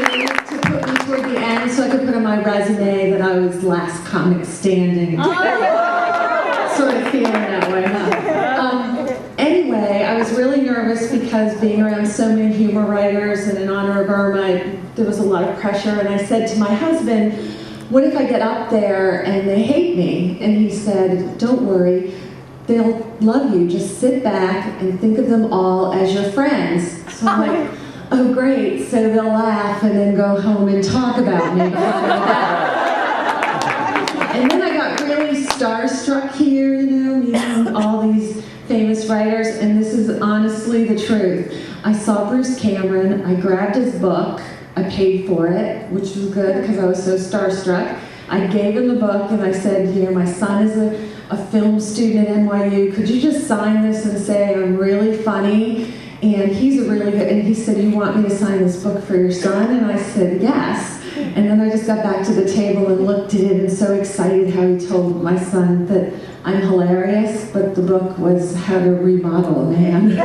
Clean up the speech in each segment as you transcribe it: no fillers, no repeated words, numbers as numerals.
somebody to put me toward the end so I could put on my resume that I was last comic standing. Sort of feeling that way, huh? Anyway, I was really nervous because being around so many humor writers and in honor of Irma, there was a lot of pressure, and I said to my husband, what if I get up there and they hate me? And he said, don't worry, they'll love you. Just sit back and think of them all as your friends. So I'm like, oh great, so they'll laugh and then go home and talk about me behind my back. And then I got really starstruck here, meeting all these famous writers, and this is honestly the truth. I saw Bruce Cameron, I grabbed his book, I paid for it, which was good because I was so starstruck. I gave him the book and I said, my son is a film student at NYU, could you just sign this and say I'm really funny? And he's a really good, and he said, you want me to sign this book for your son? And I said, yes. And then I just got back to the table and looked at it and so excited how he told my son that I'm hilarious, but the book was How to Remodel a Man.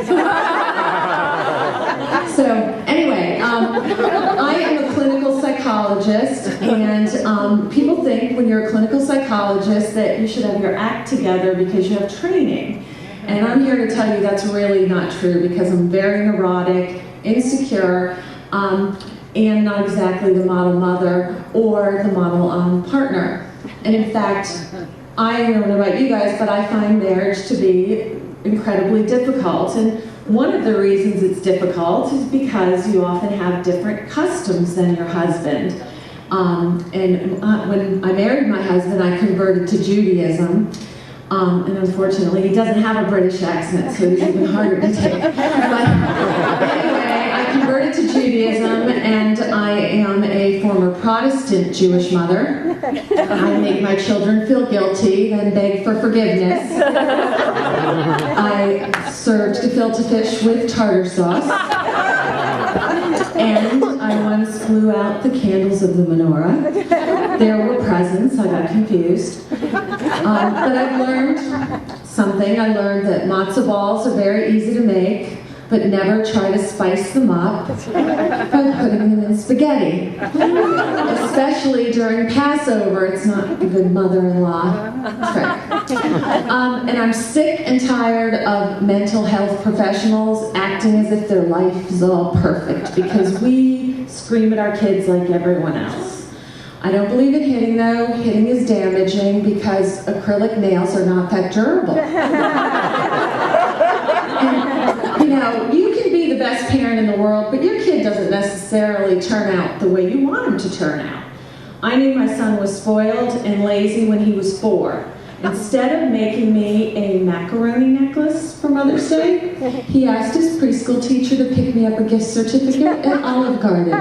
So anyway, I am a clinical psychologist, and people think when you're a clinical psychologist that you should have your act together because you have training. And I'm here to tell you that's really not true because I'm very neurotic, insecure, and not exactly the model mother or the model partner. And in fact, I don't know about you guys, but I find marriage to be incredibly difficult. And one of the reasons it's difficult is because you often have different customs than your husband. When I married my husband, I converted to Judaism. And unfortunately, he doesn't have a British accent, so it's even harder to take. But anyway, I converted to Judaism, and I am a former Protestant Jewish mother. I make my children feel guilty, then beg for forgiveness. I served gefilte fish with tartar sauce. And I once blew out the candles of the menorah. There were presents, I got confused. But I've learned something. I learned that matzo balls are very easy to make, but never try to spice them up by putting them in spaghetti. Especially during Passover, it's not a good mother-in-law trick. And I'm sick and tired of mental health professionals acting as if their life is all perfect because we scream at our kids like everyone else. I don't believe in hitting though. Hitting is damaging because acrylic nails are not that durable. And, you can be the best parent in the world, but your kid doesn't necessarily turn out the way you want him to turn out. I knew my son was spoiled and lazy when he was 4. Instead of making me a macaroni necklace for Mother's Day, he asked his preschool teacher to pick me up a gift certificate at Olive Garden.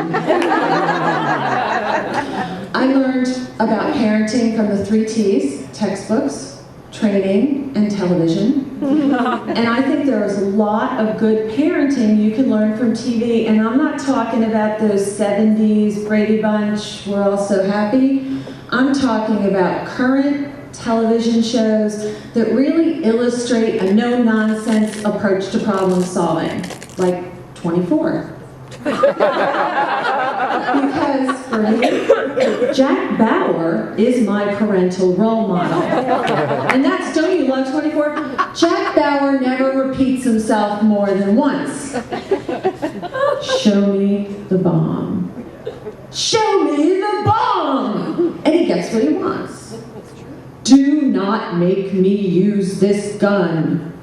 I learned about parenting from the 3 T's, textbooks, training, and television. And I think there is a lot of good parenting you can learn from TV, and I'm not talking about those 70s Brady Bunch, We're All So Happy. I'm talking about current television shows that really illustrate a no-nonsense approach to problem solving, like 24. Because for me, Jack Bauer is my parental role model. And that's, don't you love 24? Jack Bauer never repeats himself more than once. Show me the bomb. Show me the bomb! And he gets what he wants. Do not make me use this gun.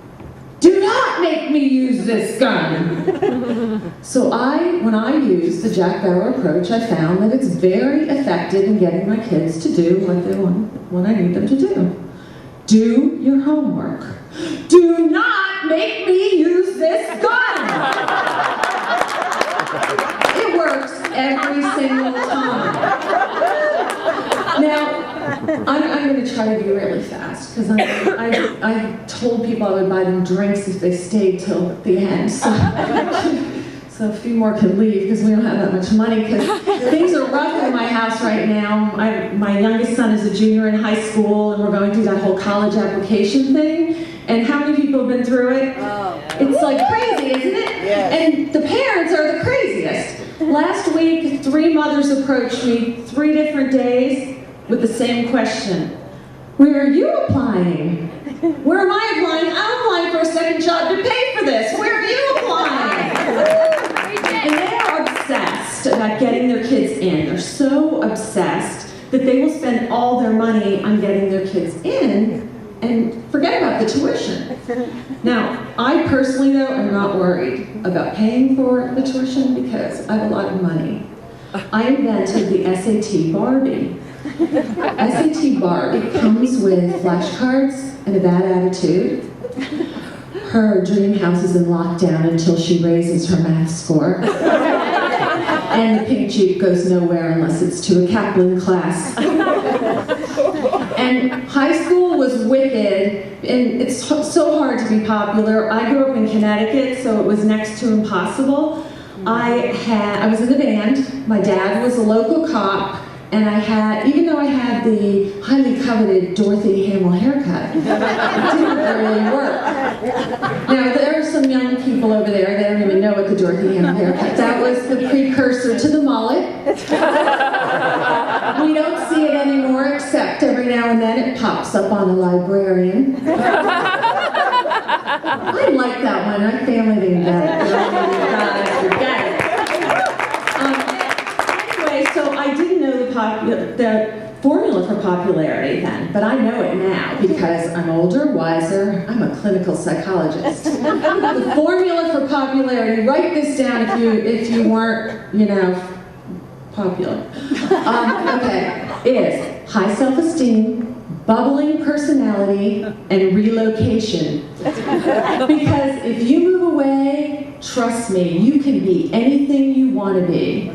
Do not make me use this gun. So when I use the Jack Bauer approach, I found that it's very effective in getting my kids to do what they want when I need them to do. Do your homework. Do not make me use this gun. It works every single time. Now, I'm going to try to be really fast because I told people I would buy them drinks if they stayed till the end. So a few more can leave because we don't have that much money because things are rough in my house right now. My youngest son is a junior in high school and we're going through that whole college application thing. And how many people have been through it? Oh. It's like crazy, isn't it? Yes. And the parents are the craziest. Last week, 3 mothers approached me 3 different days with the same question. Where are you applying? Where am I applying? I'm applying for a second job to pay for this. Where are you applying? And they are obsessed about getting their kids in. They're so obsessed that they will spend all their money on getting their kids in and forget about the tuition. Now, I personally, though, am not worried about paying for the tuition because I have a lot of money. I invented the SAT Barbie. SAT Barbie comes with flashcards and a bad attitude. Her dream house is in lockdown until she raises her math score. And the pink Jeep goes nowhere unless it's to a Kaplan class. And high school was wicked, and it's so hard to be popular. I grew up in Connecticut, so it was next to impossible. I was in the band. My dad was a local cop, and even though I had the highly coveted Dorothy Hamill haircut, it didn't really work. Now, there are some young people over there that don't even know what the Dorothy Hamill haircut. That was the precursor to the mullet. We don't see it anymore, except every now and then it pops up on a librarian. I like that one. My family didn't get it. Forget it. Anyway, so I didn't know the formula for popularity then, but I know it now because I'm older, wiser, I'm a clinical psychologist. The formula for popularity, write this down if you weren't, popular. Is high self-esteem, bubbling personality, and relocation. Because if you move away, trust me, you can be anything you want to be.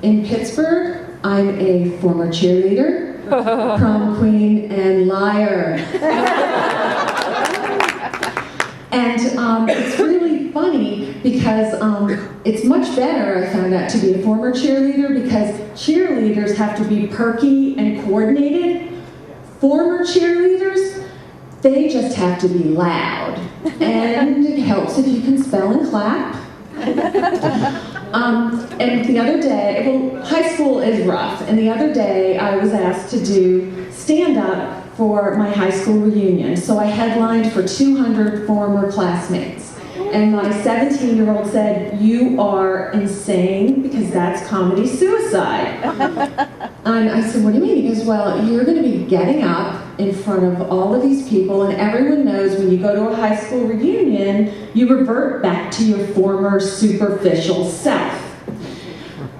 In Pittsburgh, I'm a former cheerleader, prom queen, and liar. And it's really funny because it's much better, I found out, to be a former cheerleader because cheerleaders have to be perky and coordinated. Former cheerleaders, they just have to be loud. And it helps if you can spell and clap. And the other day, high school is rough, and the other day I was asked to do stand-up for my high school reunion. So I headlined for 200 former classmates. And my 17-year-old said, "You are insane because that's comedy suicide." And I said, "What do you mean?" He goes, "Well, you're going to be getting up in front of all of these people, and everyone knows when you go to a high school reunion, you revert back to your former superficial self."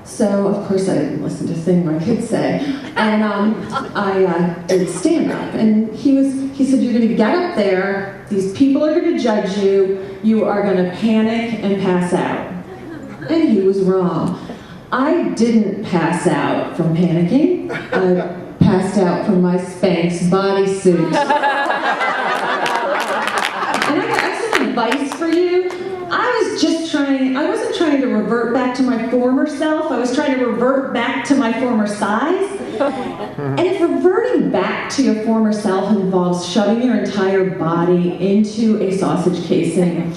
So, of course, I didn't listen to a thing my kids say. And I did stand up. And he said, "You're going to get up there, these people are going to judge you, you are going to panic and pass out." And he was wrong. I didn't pass out from panicking. I passed out from my Spanx bodysuit. And I got some advice for you. I wasn't trying to revert back to my former self. I was trying to revert back to my former size. And if reverting back to your former self involves shoving your entire body into a sausage casing,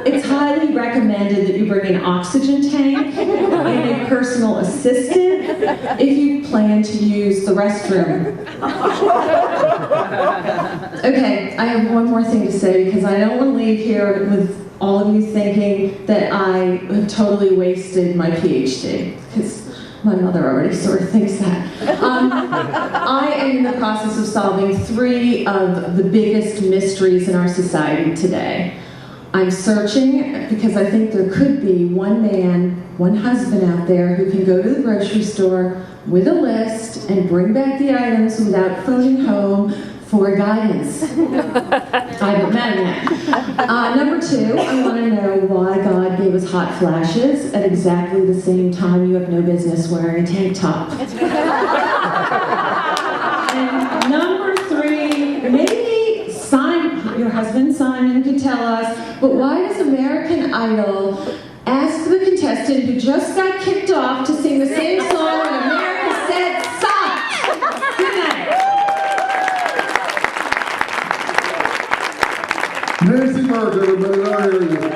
it's highly recommended that you bring an oxygen tank and a personal assistant if you plan to use the restroom. Okay, I have one more thing to say because I don't want to leave here with all of you thinking that I have totally wasted my PhD, because my mother already sort of thinks that. I am in the process of solving 3 of the biggest mysteries in our society today. I'm searching because I think there could be one man, one husband out there who can go to the grocery store with a list and bring back the items without phoning home for guidance. I haven't met him yet. Number 2, I want to know why God gave us hot flashes at exactly the same time you have no business wearing a tank top. And number 3, maybe your husband Simon could tell us, but why does American Idol ask the contestant who just got kicked off to sing the same song when America said stop? Good night. Nancy Mark, everybody, I hear you.